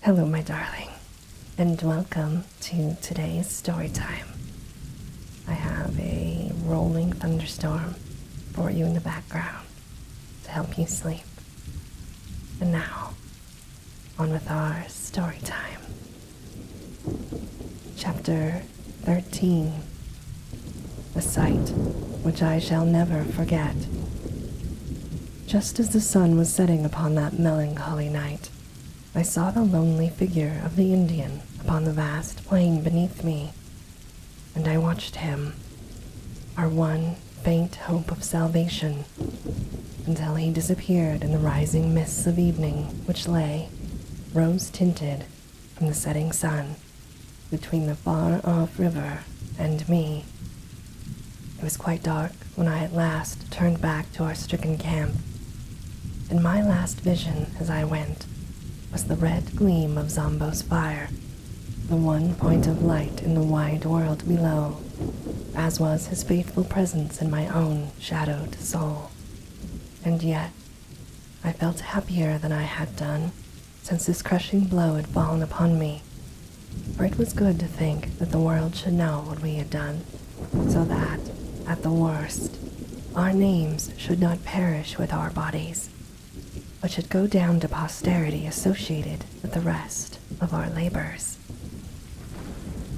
Hello, my darling, and welcome to today's story time. I have a rolling thunderstorm for you in the background to help you sleep. And now, on with our story time. Chapter 13. A sight which I shall never forget. Just as the sun was setting upon that melancholy night, I saw the lonely figure of the Indian upon the vast plain beneath me, and I watched him, our one faint hope of salvation, until he disappeared in the rising mists of evening which lay, rose-tinted from the setting sun, between the far-off river and me. It was quite dark when I at last turned back to our stricken camp, and my last vision as I went was the red gleam of Zombo's fire, the one point of light in the wide world below, as was his faithful presence in my own shadowed soul. And yet, I felt happier than I had done since this crushing blow had fallen upon me, for it was good to think that the world should know what we had done, so that, at the worst, our names should not perish with our bodies, but should go down to posterity associated with the rest of our labors.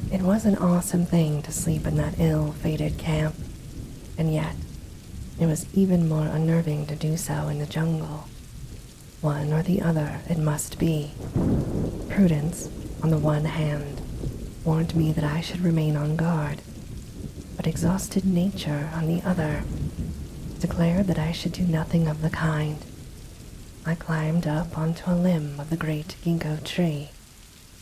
It was an awesome thing to sleep in that ill-fated camp, and yet it was even more unnerving to do so in the jungle. One or the other it must be. Prudence, on the one hand, warned me that I should remain on guard, but exhausted nature, on the other, declared that I should do nothing of the kind. I climbed up onto a limb of the great ginkgo tree,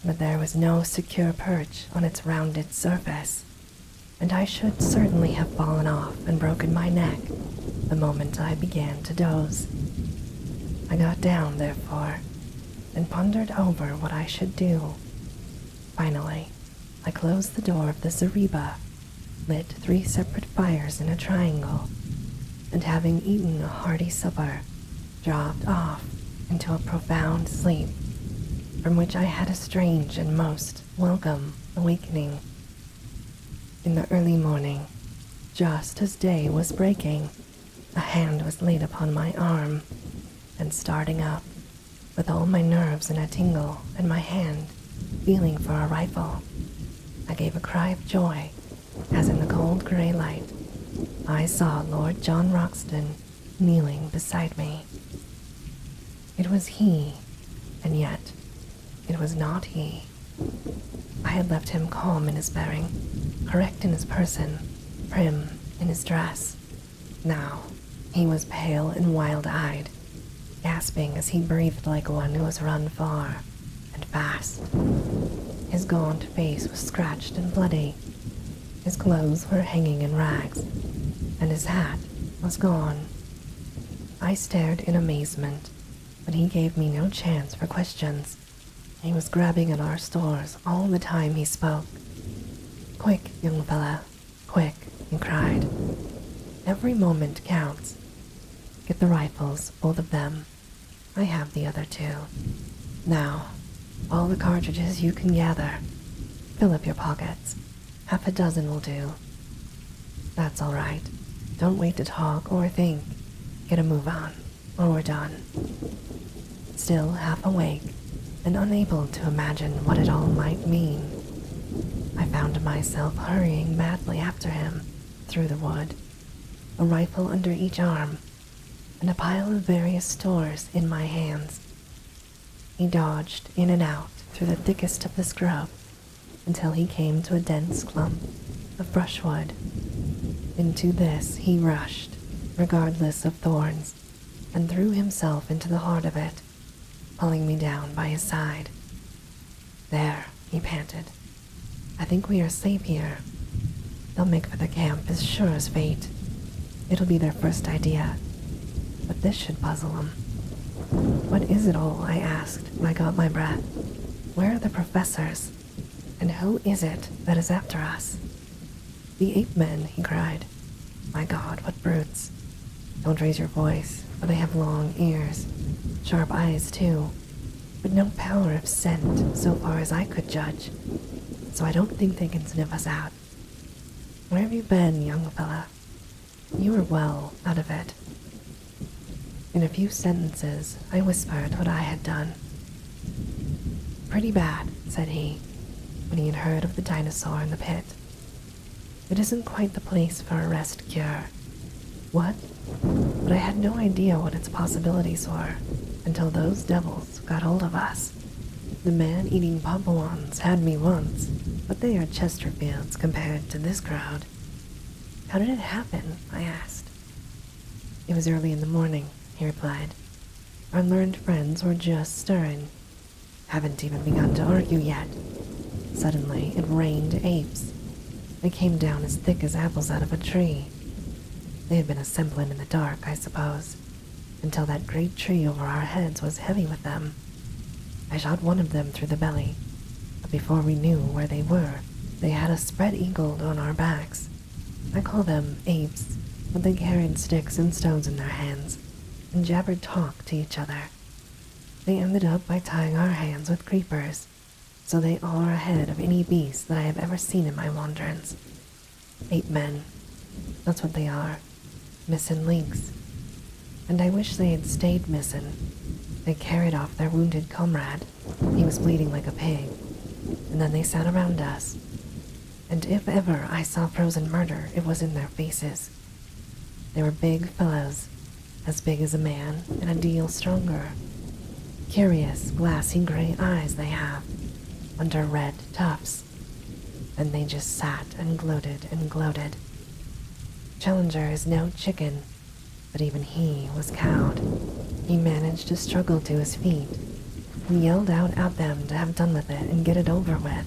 but there was no secure perch on its rounded surface, and I should certainly have fallen off and broken my neck the moment I began to doze. I got down, therefore, and pondered over what I should do. Finally, I closed the door of the zareba, lit 3 separate fires in a triangle, and having eaten a hearty supper, dropped off into a profound sleep, from which I had a strange and most welcome awakening. In the early morning, just as day was breaking, a hand was laid upon my arm, and starting up, with all my nerves in a tingle and my hand feeling for a rifle, I gave a cry of joy as in the cold gray light I saw Lord John Roxton kneeling beside me. It was he, and yet it was not he. I had left him calm in his bearing, correct in his person, prim in his dress. Now he was pale and wild-eyed, gasping as he breathed like one who has run far and fast. His gaunt face was scratched and bloody. His clothes were hanging in rags, and his hat was gone. I stared in amazement, but he gave me no chance for questions. He was grabbing at our stores all the time he spoke. "Quick, young fella, quick," he cried. "Every moment counts. Get the rifles, both of them. I have the other 2. Now, all the cartridges you can gather. Fill up your pockets. Half a dozen will do. That's all right. Don't wait to talk or think. Get a move on, or we're done." Still half awake and unable to imagine what it all might mean, I found myself hurrying madly after him through the wood, a rifle under each arm, and a pile of various stores in my hands. He dodged in and out through the thickest of the scrub until he came to a dense clump of brushwood. Into this he rushed, regardless of thorns, and threw himself into the heart of it, pulling me down by his side. "There," he panted. "I think we are safe here. They'll make for the camp as sure as fate. It'll be their first idea, but this should puzzle them." "What is it all?" I asked when I got my breath. "Where are the professors? And who is it that is after us?" "The ape-men," he cried. "My God, what brutes. Don't raise your voice, for they have long ears, sharp eyes too. but no power of scent so far as I could judge, so I don't think they can sniff us out. Where have you been, young fella? You were well out of it. In a few sentences, I whispered what I had done. Pretty bad, said he, when he had heard of the dinosaur in the pit. It isn't quite the place for a rest cure. What? But I had no idea what its possibilities were until those devils got hold of us. The man-eating Papuans had me once, but they are Chesterfields compared to this crowd. How did it happen? I asked. It was early in the morning, he replied. Our learned friends were just stirring. Haven't even begun to argue yet. Suddenly, it rained apes. They came down as thick as apples out of a tree. They had been assembling in the dark, I suppose, until that great tree over our heads was heavy with them. I shot one of them through the belly, but before we knew where they were, they had us spread-eagled on our backs. I call them apes, but they carried sticks and stones in their hands and jabbered talk to each other. They ended up by tying our hands with creepers, so they are ahead of any beast that I have ever seen in my wanderings. Ape men, that's what they are, missing links. And I wish they had stayed missing. They carried off their wounded comrade. He was bleeding like a pig. And then they sat around us. And if ever I saw frozen murder, it was in their faces. They were big fellows, as big as a man and a deal stronger. Curious, glassy gray eyes they have, under red tufts. And they just sat and gloated and gloated. Challenger is no chicken, but even he was cowed. He managed to struggle to his feet and yelled out at them to have done with it and get it over with.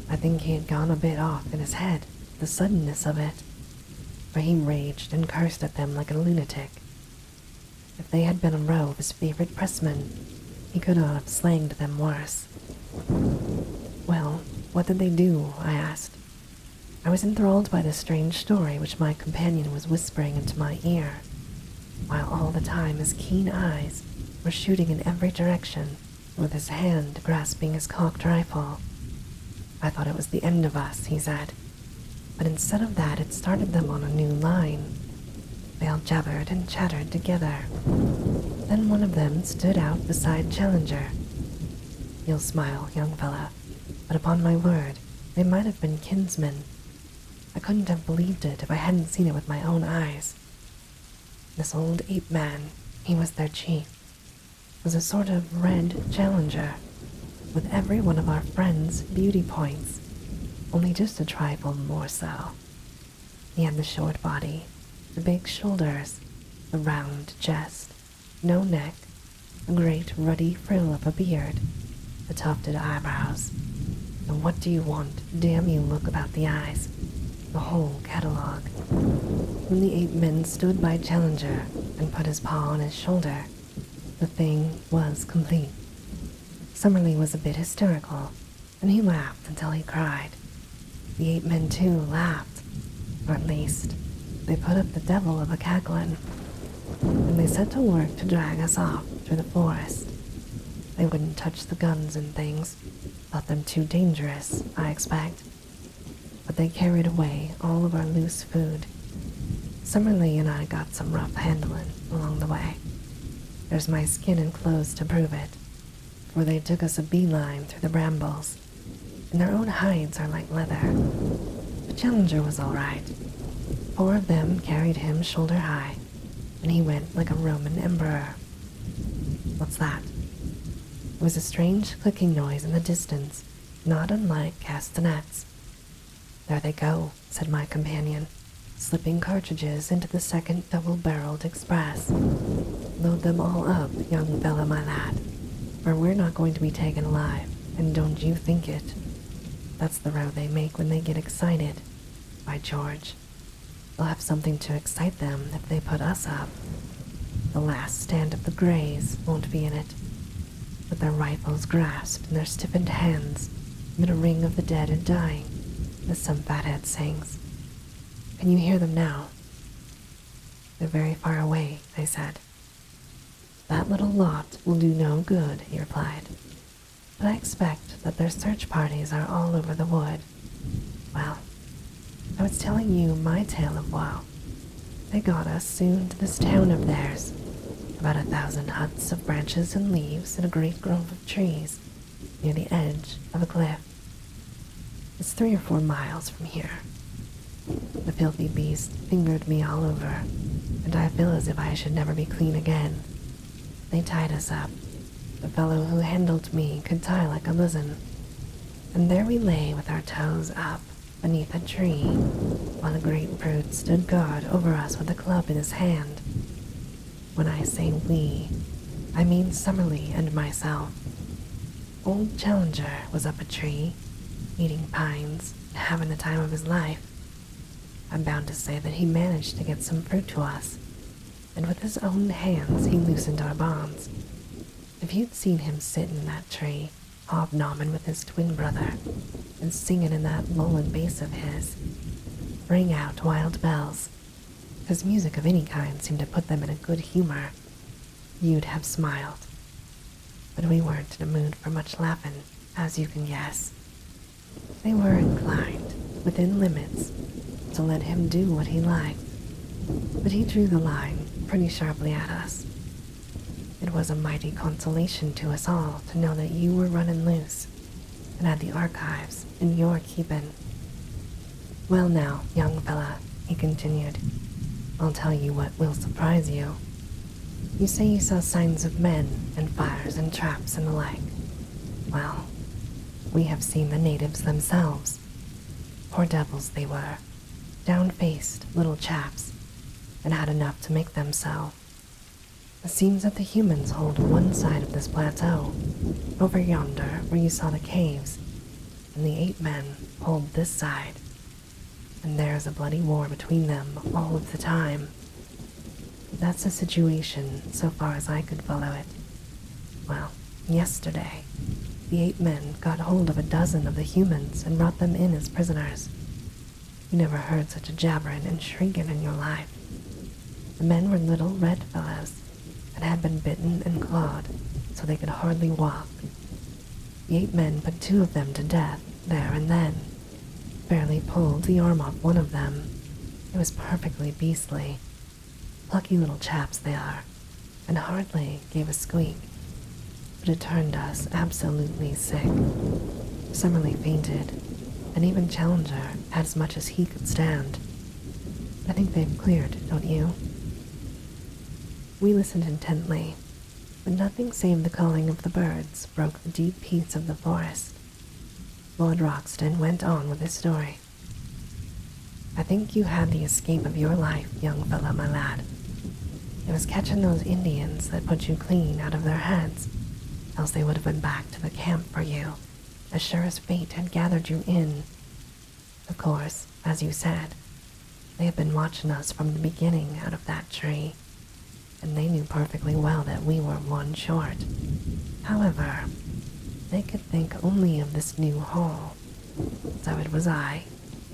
I think he had gone a bit off in his head, the suddenness of it, for he raged and cursed at them like a lunatic. If they had been a row of his favorite pressmen, he could not have slanged them worse. Well, what did they do? I asked. I was enthralled by the strange story which my companion was whispering into my ear, while all the time his keen eyes were shooting in every direction, with his hand grasping his cocked rifle. I thought it was the end of us, he said, but instead of that it started them on a new line. They all jabbered and chattered together. Then one of them stood out beside Challenger. You'll smile, young fella, but upon my word, they might have been kinsmen. I couldn't have believed it if I hadn't seen it with my own eyes. This old ape man, he was their chief, was a sort of red Challenger, with every one of our friends' beauty points, only just a trifle more so. He had the short body, the big shoulders, the round chest, no neck, a great ruddy frill of a beard, the tufted eyebrows. And what do you want? Damn you, look about the eyes. The whole catalogue. When the ape men stood by Challenger and put his paw on his shoulder, the thing was complete. Summerlee was a bit hysterical, and he laughed until he cried. The ape men too laughed, or at least, they put up the devil of a cackling, and they set to work to drag us off through the forest. They wouldn't touch the guns and things, thought them too dangerous, I expect. But they carried away all of our loose food. Summerlee and I got some rough handling along the way. There's my skin and clothes to prove it, for they took us a beeline through the brambles, and their own hides are like leather. The Challenger was all right. 4 of them carried him shoulder high, and he went like a Roman emperor. What's that? It was a strange clicking noise in the distance, not unlike castanets. There they go, said my companion, slipping cartridges into the second double-barreled express. Load them all up, young fella, my lad, for we're not going to be taken alive, and don't you think it. That's the row they make when they get excited. By George, they'll have something to excite them if they put us up. The last stand of the Greys won't be in it, with their rifles grasped in their stiffened hands amid a ring of the dead and dying, as some fathead sings. Can you hear them now? They're very far away, I said. That little lot will do no good, he replied. But I expect that their search parties are all over the wood. Well, I was telling you my tale of woe. They got us soon to this town of theirs, about 1,000 huts of branches and leaves in a great grove of trees near the edge of a cliff. It's 3 or 4 miles from here. The filthy beast fingered me all over, and I feel as if I should never be clean again. They tied us up. The fellow who handled me could tie like a muzzin, and there we lay with our toes up beneath a tree, while the great brute stood guard over us with a club in his hand. When I say we, I mean Summerlee and myself. Old Challenger was up a tree, eating pines and having the time of his life. I'm bound to say that he managed to get some fruit to us, and with his own hands he loosened our bonds. If you'd seen him sit in that tree, hobnobbing with his twin brother, and singing in that lulling bass of his, ring out wild bells, because music of any kind seemed to put them in a good humor, you'd have smiled. But we weren't in a mood for much laughing, as you can guess. They were inclined, within limits, to let him do what he liked, but he drew the line pretty sharply at us. It was a mighty consolation to us all to know that you were running loose and had the archives in your keeping. Well now, young fella, he continued, I'll tell you what will surprise you. You say you saw signs of men and fires and traps and the like. Well, we have seen the natives themselves. Poor devils they were, down-faced little chaps, and had enough to make them so. It seems that the humans hold one side of this plateau, over yonder where you saw the caves, and the ape men hold this side, and there's a bloody war between them all of the time. That's the situation so far as I could follow it. Well, yesterday, the ape men got hold of 12 of the humans and brought them in as prisoners. You never heard such a jabbering and shrieking in your life. The men were little red fellows, and had been bitten and clawed so they could hardly walk. The ape men put 2 of them to death there and then, barely pulled the arm off one of them. It was perfectly beastly. Plucky little chaps they are, and hardly gave a squeak, but it turned us absolutely sick. Summerlee fainted, and even Challenger had as much as he could stand. I think they've cleared, don't you? We listened intently, but nothing save the calling of the birds broke the deep peace of the forest. Lord Roxton went on with his story. I think you had the escape of your life, young fellow, my lad. It was catching those Indians that put you clean out of their heads, else they would have been back to the camp for you, as sure as fate had gathered you in. Of course, as you said, they had been watching us from the beginning out of that tree, and they knew perfectly well that we were one short. However, they could think only of this new haul, so it was I,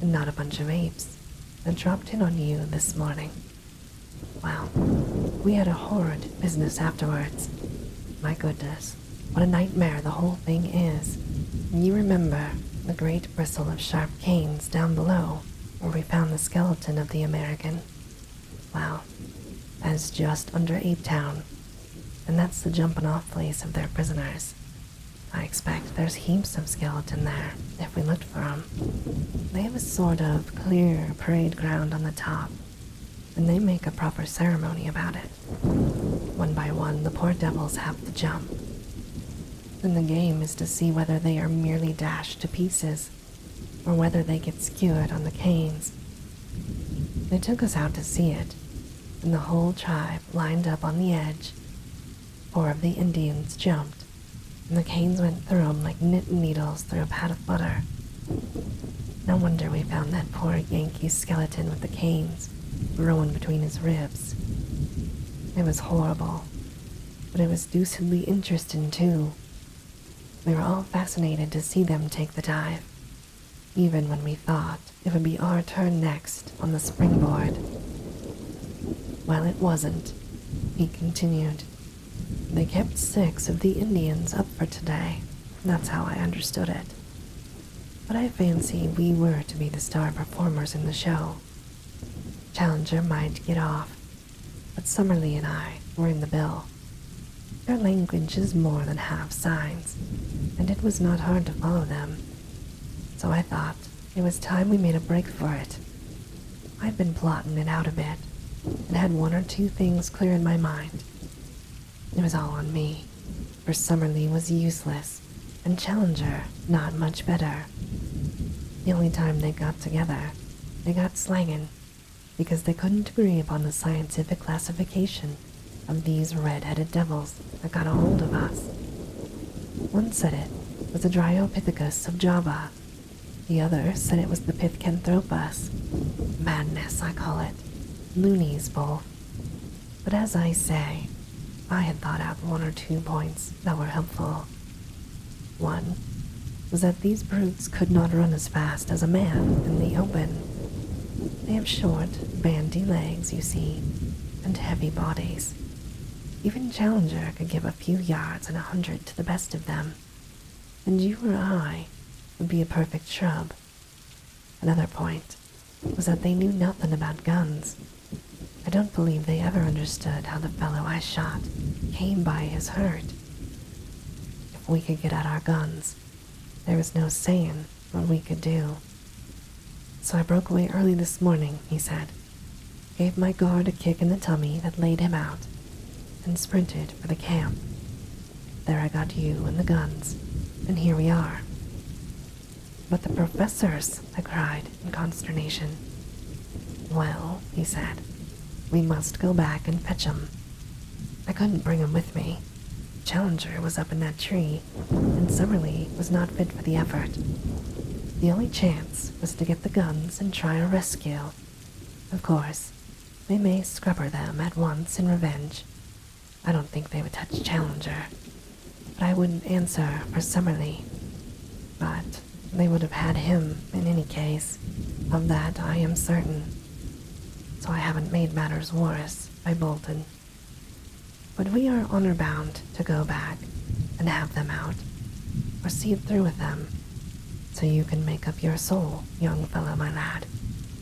and not a bunch of apes, that dropped in on you this morning. Well, we had a horrid business afterwards. My goodness, what a nightmare the whole thing is. You remember the great bristle of sharp canes down below where we found the skeleton of the American? Well, that is just under Ape Town, and that's the jumping off place of their prisoners. I expect there's heaps of skeleton there, if we looked for 'em. They have a sort of clear parade ground on the top, and they make a proper ceremony about it. One by one, the poor devils have to jump. Then the game is to see whether they are merely dashed to pieces, or whether they get skewered on the canes. They took us out to see it, and the whole tribe lined up on the edge. 4 of the Indians jumped, and the canes went through 'em like knitting needles through a pat of butter. No wonder we found that poor Yankee skeleton with the canes growing between his ribs. It was horrible, but it was deucedly interesting too. We were all fascinated to see them take the dive, even when we thought it would be our turn next on the springboard. Well, it wasn't, he continued. They kept 6 of the Indians up for today. That's how I understood it. But I fancy we were to be the star performers in the show. Challenger might get off, but Summerlee and I were in the bill. Their language is more than half signs, and it was not hard to follow them. So I thought it was time we made a break for it. I'd been plotting it out a bit, and had 1 or 2 things clear in my mind. It was all on me, for Summerlee was useless, and Challenger not much better. The only time they got together, they got slangin', because they couldn't agree upon the scientific classification of these red-headed devils that got a hold of us. One said it was a Dryopithecus of Java. The other said it was the Pithecanthropus. Madness, I call it. Loonies, both. But as I say, I had thought out 1 or 2 points that were helpful. One was that these brutes could not run as fast as a man in the open. They have short, bandy legs, you see, and heavy bodies. Even Challenger could give a few yards and 100 to the best of them, and you or I would be a perfect shrub. Another point was that they knew nothing about guns. I don't believe they ever understood how the fellow I shot came by his hurt. If we could get at our guns, there was no saying what we could do. So I broke away early this morning, he said, gave my guard a kick in the tummy that laid him out, and sprinted for the camp. There I got you and the guns, and here we are. But the professors, I cried in consternation. Well, he said, we must go back and fetch 'em. I couldn't bring 'em with me. Challenger was up in that tree, and Summerlee was not fit for the effort. The only chance was to get the guns and try a rescue. Of course, they may scrubber them at once in revenge. I don't think they would touch Challenger, but I wouldn't answer for Summerlee. But they would have had him in any case. Of that I am certain. So I haven't made matters worse by bolting. But we are honor-bound to go back and have them out, or see it through with them. So you can make up your soul, young fellow, my lad,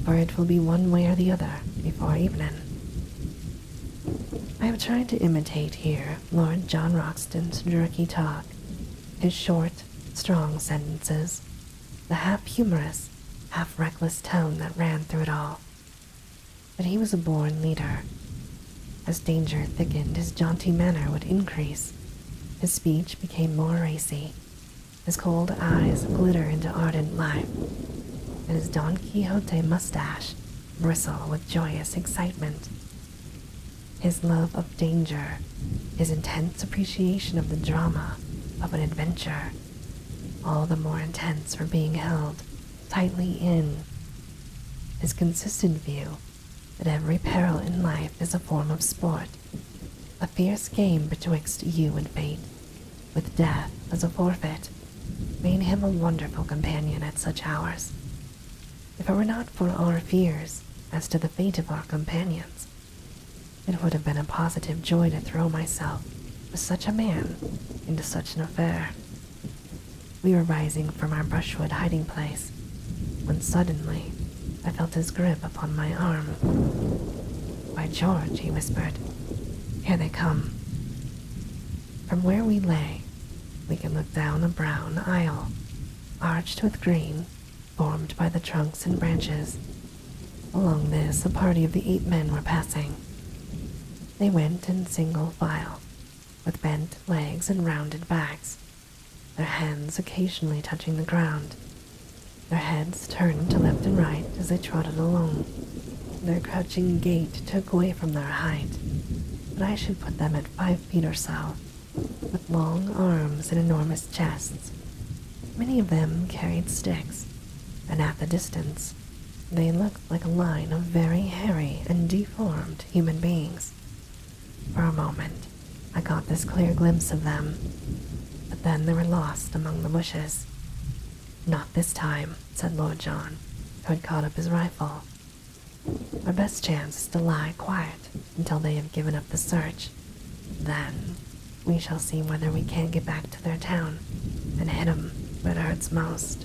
for it will be one way or the other before evening. I have tried to imitate here Lord John Roxton's jerky talk, his short, strong sentences, the half-humorous, half-reckless tone that ran through it all. But he was a born leader. As danger thickened, his jaunty manner would increase. His speech became more racy. His cold eyes glitter into ardent life, and his Don Quixote mustache bristle with joyous excitement. His love of danger, his intense appreciation of the drama of an adventure, all the more intense for being held tightly in. His consistent view that every peril in life is a form of sport, a fierce game betwixt you and fate, with death as a forfeit, made him a wonderful companion at such hours. If it were not for our fears as to the fate of our companions, it would have been a positive joy to throw myself, with such a man, into such an affair. We were rising from our brushwood hiding place, when suddenly I felt his grip upon my arm. By George, he whispered, here they come. From where we lay, we could look down a brown aisle, arched with green, formed by the trunks and branches. Along this, a party of the 8 men were passing. They went in single file, with bent legs and rounded backs, their hands occasionally touching the ground. Their heads turned to left and right as they trotted along. Their crouching gait took away from their height, but I should put them at 5 feet or so, with long arms and enormous chests. Many of them carried sticks, and at the distance, they looked like a line of very hairy and deformed human beings. For a moment, I caught this clear glimpse of them, but then they were lost among the bushes. Not this time, said Lord John, who had caught up his rifle. Our best chance is to lie quiet until they have given up the search. Then, We shall see whether we can't get back to their town and hit 'em where it hurts most.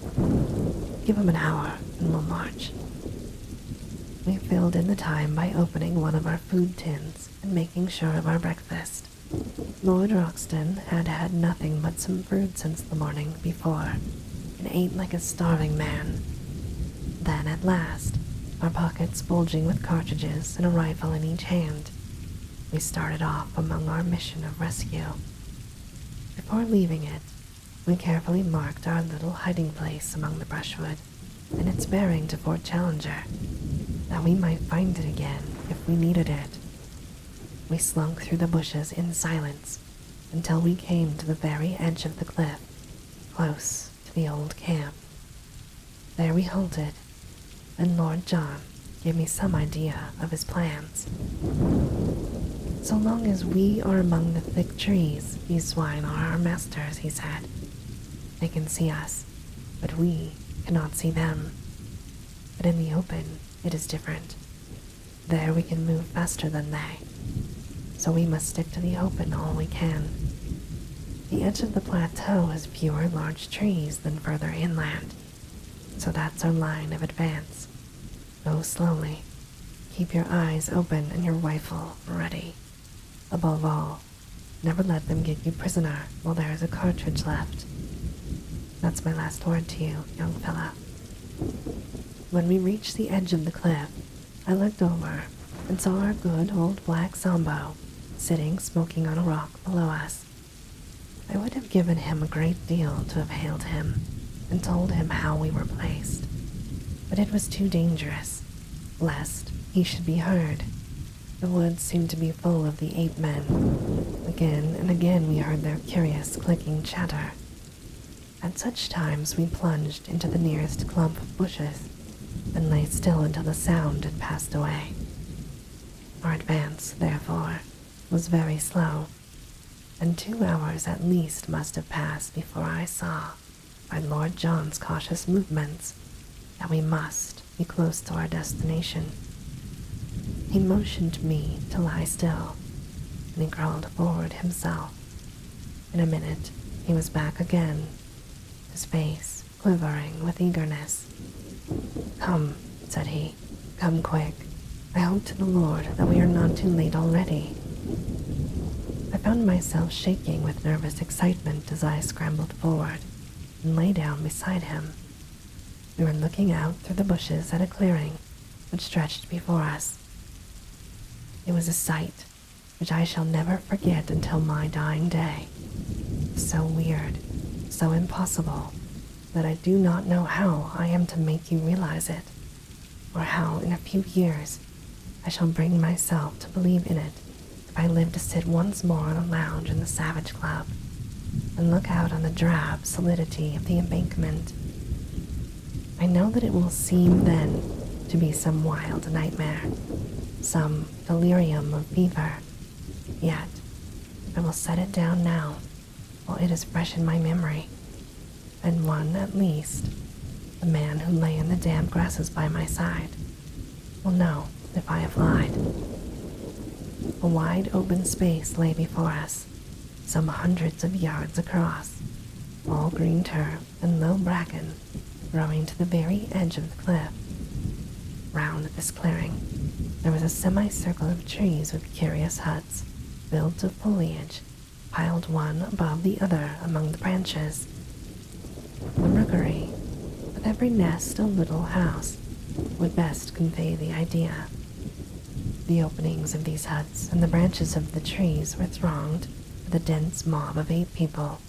Give 'em an hour and we'll march." We filled in the time by opening one of our food tins and making sure of our breakfast. Lord Roxton had had nothing but some fruit since the morning before and ate like a starving man. Then at last, our pockets bulging with cartridges and a rifle in each hand, we started off among our mission of rescue. Before leaving it, we carefully marked our little hiding place among the brushwood and its bearing to Fort Challenger, that we might find it again if we needed it. We slunk through the bushes in silence until we came to the very edge of the cliff, close to the old camp. There we halted, and Lord John gave me some idea of his plans. "So long as we are among the thick trees, these swine are our masters," he said. "They can see us, but we cannot see them. But in the open, it is different. There we can move faster than they. So we must stick to the open all we can. The edge of the plateau has fewer large trees than further inland, so that's our line of advance. Go slowly. Keep your eyes open and your rifle ready. Above all, never let them get you prisoner while there is a cartridge left. That's my last word to you, young fella." When we reached the edge of the cliff, I looked over and saw our good old black Sambo sitting smoking on a rock below us. I would have given him a great deal to have hailed him and told him how we were placed, but it was too dangerous, lest he should be heard. The woods seemed to be full of the ape men. Again and again we heard their curious clicking chatter. At such times we plunged into the nearest clump of bushes and lay still until the sound had passed away. Our advance, therefore, was very slow, and 2 hours at least must have passed before I saw, by Lord John's cautious movements, that we must be close to our destination. He motioned me to lie still, and he crawled forward himself. In a minute, he was back again, his face quivering with eagerness. "Come," said he, "come quick. I hope to the Lord that we are not too late already." I found myself shaking with nervous excitement as I scrambled forward and lay down beside him. We were looking out through the bushes at a clearing which stretched before us. It was a sight which I shall never forget until my dying day. So weird, so impossible, that I do not know how I am to make you realize it, or how in a few years I shall bring myself to believe in it if I live to sit once more on a lounge in the Savage Club and look out on the drab solidity of the embankment. I know that it will seem then to be some wild nightmare, some delirium of fever, yet I will set it down now while it is fresh in my memory, and one at least, the man who lay in the damp grasses by my side, will know if I have lied. A wide open space lay before us, some hundreds of yards across, all green turf and low bracken growing to the very edge of the cliff. Round this clearing, there was a semicircle of trees with curious huts, built of foliage, piled one above the other among the branches. The rookery, with every nest a little house, would best convey the idea. The openings of these huts and the branches of the trees were thronged with a dense mob of 8 people.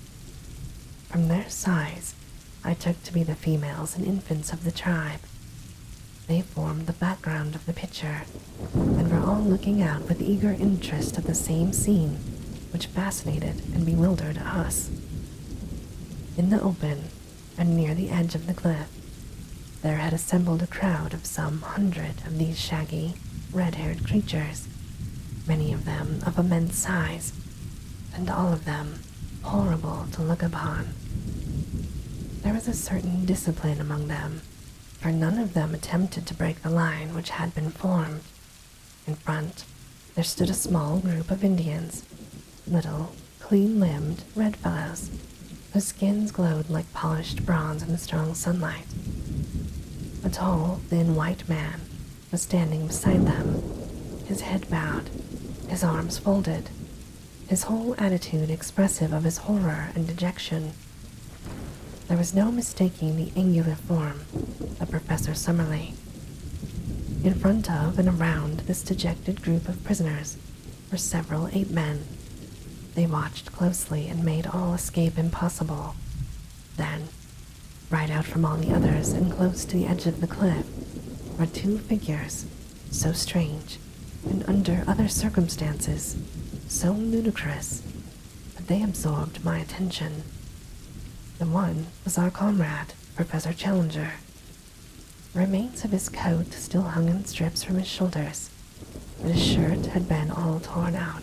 From their size, I took to be the females and infants of the tribe. They formed the background of the picture, and were all looking out with eager interest at the same scene which fascinated and bewildered us. In the open, and near the edge of the cliff, there had assembled a crowd of some 100 of these shaggy, red-haired creatures, many of them of immense size, and all of them horrible to look upon. There was a certain discipline among them, for none of them attempted to break the line which had been formed. In front, there stood a small group of Indians, little, clean-limbed red fellows whose skins glowed like polished bronze in the strong sunlight. A tall, thin white man was standing beside them, his head bowed, his arms folded, his whole attitude expressive of his horror and dejection. There was no mistaking the angular form of Professor Summerlee. In front of and around this dejected group of prisoners were several ape men. They watched closely and made all escape impossible. Then, right out from all the others and close to the edge of the cliff, were two figures, so strange, and under other circumstances, so ludicrous, that they absorbed my attention. The one was our comrade, Professor Challenger. The remains of his coat still hung in strips from his shoulders, but his shirt had been all torn out,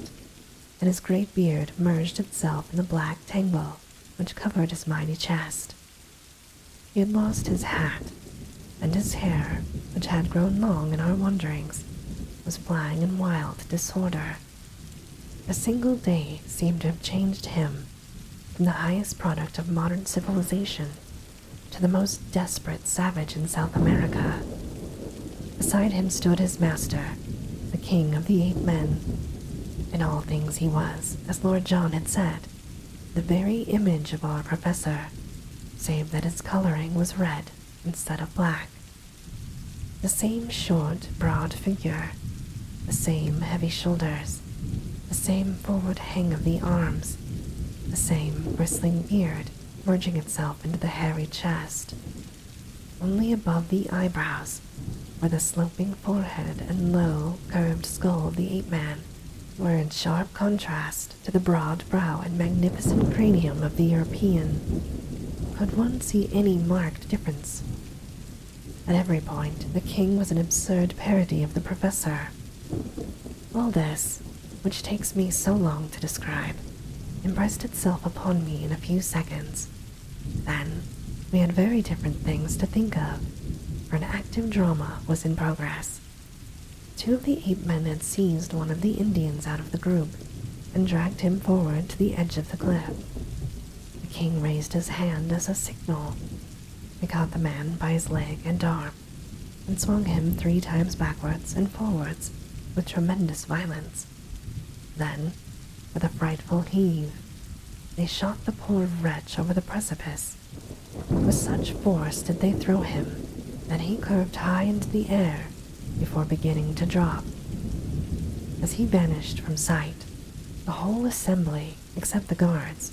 and his great beard merged itself in a black tangle which covered his mighty chest. He had lost his hat, and his hair, which had grown long in our wanderings, was flying in wild disorder. A single day seemed to have changed him from the highest product of modern civilization to the most desperate savage in South America. Beside him stood his master, the king of the ape men. In all things he was, as Lord John had said, the very image of our professor, save that his coloring was red instead of black. The same short, broad figure, the same heavy shoulders, the same forward hang of the arms, the same bristling beard merging itself into the hairy chest. Only above the eyebrows were the sloping forehead and low, curved skull of the ape-man were in sharp contrast to the broad brow and magnificent cranium of the European. Could one see any marked difference? At every point, the king was an absurd parody of the professor. All this, which takes me so long to describe, impressed itself upon me in a few seconds. Then, we had very different things to think of, for an active drama was in progress. Two of the ape men had seized one of the Indians out of the group and dragged him forward to the edge of the cliff. The king raised his hand as a signal. He caught the man by his leg and arm and swung him 3 times backwards and forwards with tremendous violence. Then, with a frightful heave, they shot the poor wretch over the precipice. With such force did they throw him that he curved high into the air before beginning to drop. As he vanished from sight, the whole assembly, except the guards,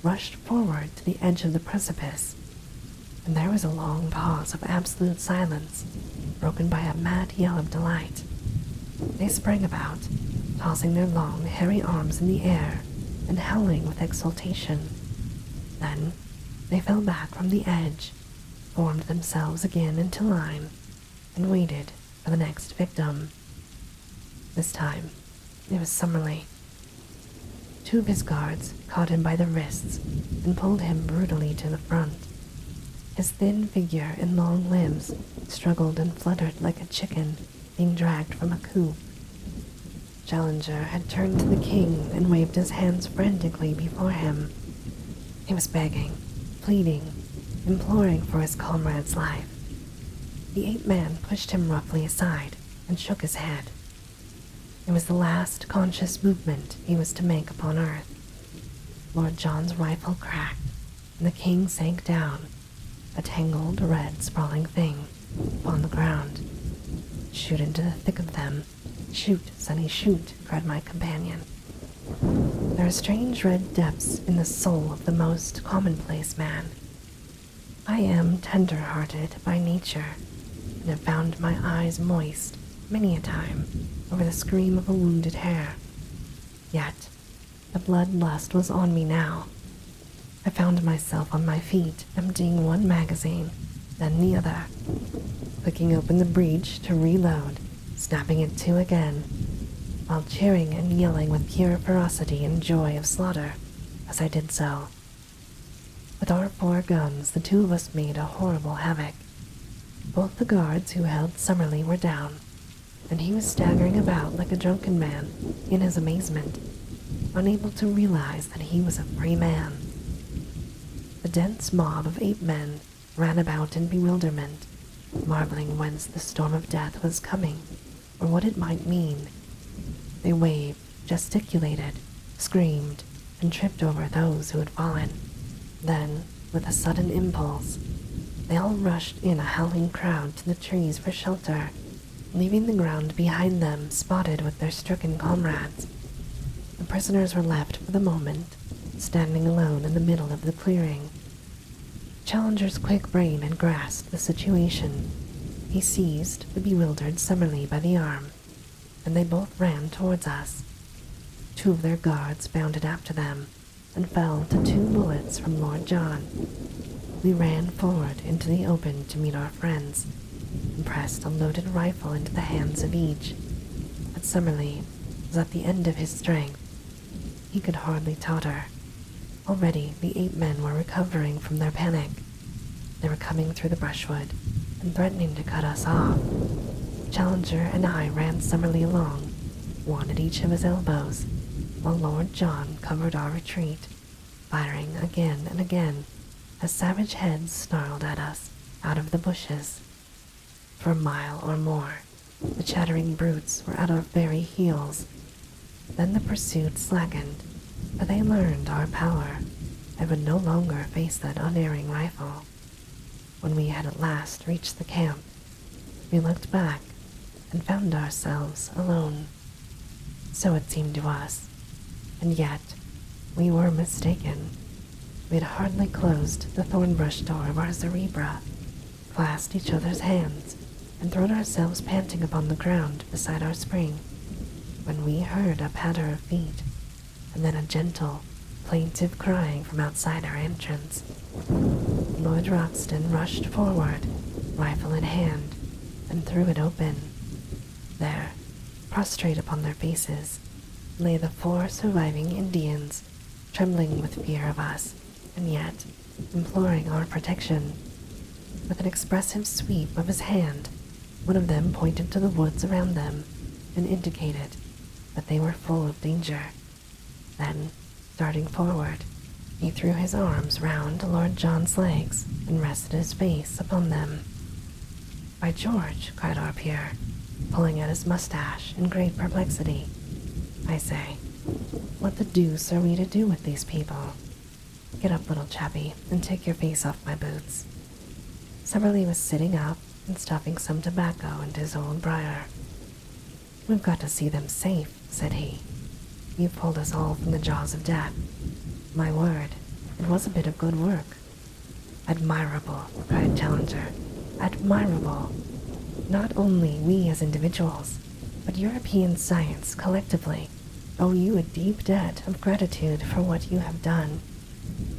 rushed forward to the edge of the precipice, and there was a long pause of absolute silence, broken by a mad yell of delight. They sprang about, tossing their long, hairy arms in the air and howling with exultation. Then they fell back from the edge, formed themselves again into line, and waited for the next victim. This time, it was Summerlee. 2 of his guards caught him by the wrists and pulled him brutally to the front. His thin figure and long limbs struggled and fluttered like a chicken being dragged from a coop. Challenger had turned to the king and waved his hands frantically before him. He was begging, pleading, imploring for his comrade's life. The ape-man pushed him roughly aside and shook his head. It was the last conscious movement he was to make upon earth. Lord John's rifle cracked, and the king sank down, a tangled, red, sprawling thing, upon the ground. "Shoot into the thick of them. Shoot, sonny, shoot," cried my companion. There are strange red depths in the soul of the most commonplace man. I am tender-hearted by nature, and have found my eyes moist many a time over the scream of a wounded hare. Yet, the bloodlust was on me now. I found myself on my feet, emptying one magazine, then the other, clicking open the breech to reload, snapping it to again, while cheering and yelling with pure ferocity and joy of slaughter as I did so. With our 4 guns, the 2 of us made a horrible havoc. Both the guards who held Summerlee were down, and he was staggering about like a drunken man in his amazement. unable to realize that he was a free man. The dense mob of ape-men ran about in bewilderment, marveling whence the storm of death was coming, or what it might mean. They waved, gesticulated, screamed, and tripped over those who had fallen. Then, with a sudden impulse, they all rushed in a howling crowd to the trees for shelter, leaving the ground behind them spotted with their stricken comrades. The prisoners were left for the moment, standing alone in the middle of the clearing. Challenger's quick brain had grasped the situation. He seized the bewildered Summerlee by the arm, and they both ran towards us. Two of their guards bounded after them and fell to 2 bullets from Lord John. We ran forward into the open to meet our friends and pressed a loaded rifle into the hands of each. But Summerlee was at the end of his strength. He could hardly totter. Already the ape-men were recovering from their panic. They were coming through the brushwood and threatening to cut us off. Challenger and I ran Summerlee along, one at each of his elbows, while Lord John covered our retreat, firing again and again as savage heads snarled at us out of the bushes. For a mile or more, the chattering brutes were at our very heels. Then the pursuit slackened, for they learned our power and would no longer face that unerring rifle. When we had at last reached the camp, we looked back and found ourselves alone. So it seemed to us, and yet we were mistaken. We had hardly closed the thornbush door of our Zerebra, clasped each other's hands, and thrown ourselves panting upon the ground beside our spring, when we heard a patter of feet, and then a gentle, plaintive crying from outside our entrance. Lord Roxton rushed forward, rifle in hand, and threw it open. There, prostrate upon their faces, lay the 4 surviving Indians, trembling with fear of us, and yet imploring our protection. With an expressive sweep of his hand, one of them pointed to the woods around them and indicated that they were full of danger. Then, darting forward, he threw his arms round Lord John's legs and rested his face upon them. "By George," cried our peer, pulling at his mustache in great perplexity. "I say, what the deuce are we to do with these people? Get up, little chappie, and take your face off my boots." Summerlee was sitting up and stuffing some tobacco into his old briar. "We've got to see them safe," said he. "You've pulled us all from the jaws of death. My word, it was a bit of good work." "Admirable," cried Challenger. "Admirable. Not only we as individuals, but European science collectively owe you a deep debt of gratitude for what you have done.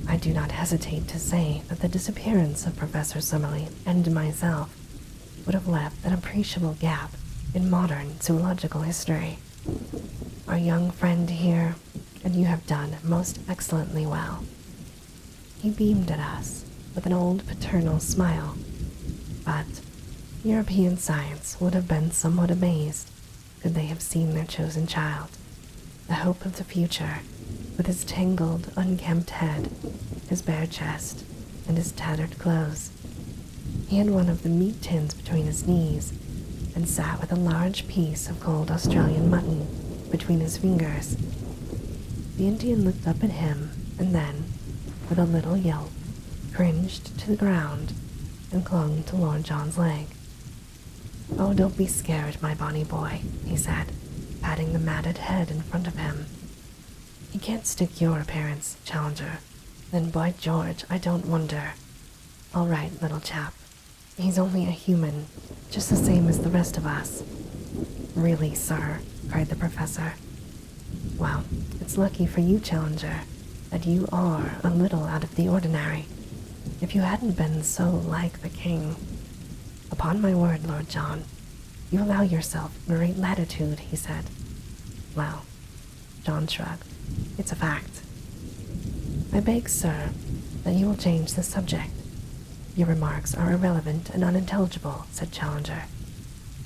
I do not hesitate to say that the disappearance of Professor Summerlee and myself would have left an appreciable gap in modern zoological history. Our young friend here, and you have done most excellently well." He beamed at us with an old paternal smile, but European science would have been somewhat amazed could they have seen their chosen child, the hope of the future, with his tangled, unkempt head, his bare chest, and his tattered clothes. He had one of the meat tins between his knees, and sat with a large piece of cold Australian mutton between his fingers. The Indian looked up at him, and then, with a little yelp, cringed to the ground and clung to Lord John's leg. "Oh, don't be scared, my bonny boy," he said, patting the matted head in front of him. "He can't stick your appearance, Challenger. Then by George, I don't wonder. All right, little chap. He's only a human, just the same as the rest of us." "Really, sir," cried the professor. "Well, it's lucky for you, Challenger, that you are a little out of the ordinary. If you hadn't been so like the king—" "Upon my word, Lord John, you allow yourself great latitude," he said. "Well," John shrugged, "it's a fact." "I beg, sir, that you will change the subject. Your remarks are irrelevant and unintelligible," said Challenger.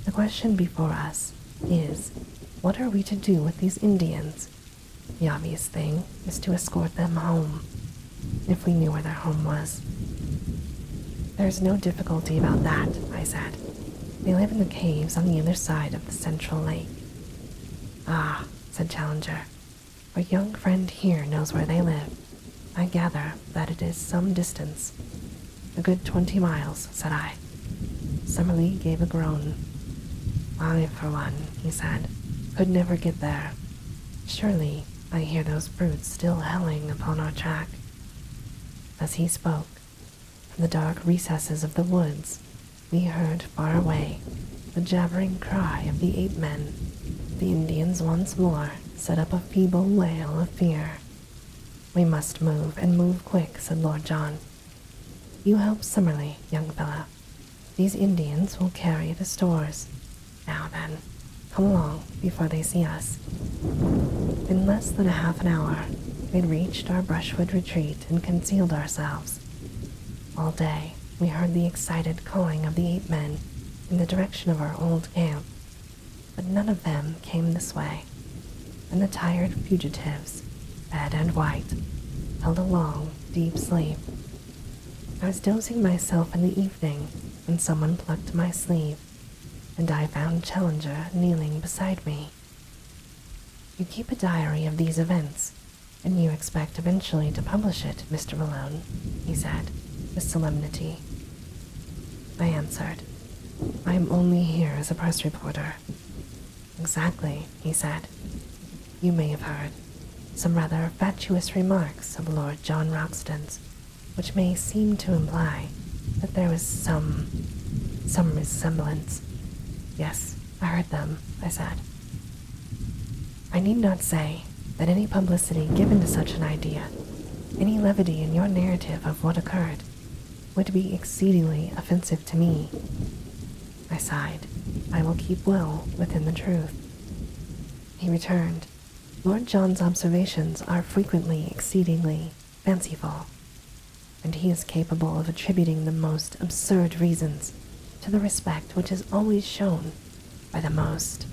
"The question before us is, what are we to do with these Indians? The obvious thing is to escort them home, if we knew where their home was. There's no difficulty about that, I said. They live in the caves on the other side of the central lake. Ah, said Challenger. Our young friend here knows where they live. I gather that it is some distance. A good 20 miles, said I. Summerlee gave a groan. I, for one, he said, could never get there. Surely I hear those brutes still howling upon our track. As he spoke, from the dark recesses of the woods, we heard far away the jabbering cry of the ape-men. The Indians once more set up a feeble wail of fear. We must move, and move quick, said Lord John. You help Summerlee, young fellow. These Indians will carry the stores. Now then, come along before they see us. In less than a half an hour, we'd reached our brushwood retreat and concealed ourselves. All day, we heard the excited calling of the ape-men in the direction of our old camp, but none of them came this way, and the tired fugitives, red and white, held a long, deep sleep. I was dozing myself in the evening when someone plucked my sleeve, and I found Challenger kneeling beside me. You keep a diary of these events, and you expect eventually to publish it, Mr. Malone, he said, with solemnity. I answered, I am only here as a press reporter. Exactly, he said. You may have heard some rather fatuous remarks of Lord John Roxton's, which may seem to imply that there was some resemblance. Yes, I heard them, I said. I need not say that any publicity given to such an idea, any levity in your narrative of what occurred, would be exceedingly offensive to me. I sighed. I will keep well within the truth. He returned. Lord John's observations are frequently exceedingly fanciful, and he is capable of attributing the most absurd reasons to the respect which is always shown by the most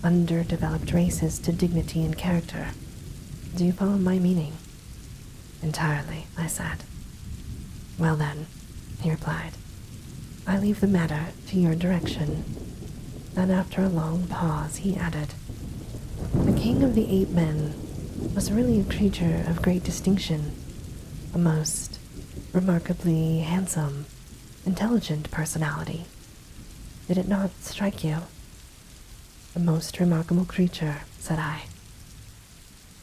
underdeveloped races to dignity and character. Do you follow my meaning? Entirely, I said. Well then, he replied, I leave the matter to your direction. Then after a long pause, he added, the king of the ape-men was really a creature of great distinction, a most remarkably handsome, intelligent personality. Did it not strike you? A most remarkable creature, said I.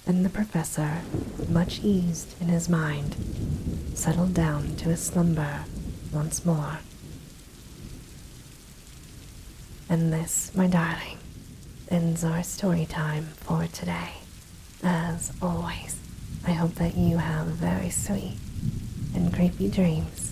And the professor, much eased in his mind, settled down to his slumber once more. And this, my darling, ends our story time for today. As always, I hope that you have very sweet and creepy dreams.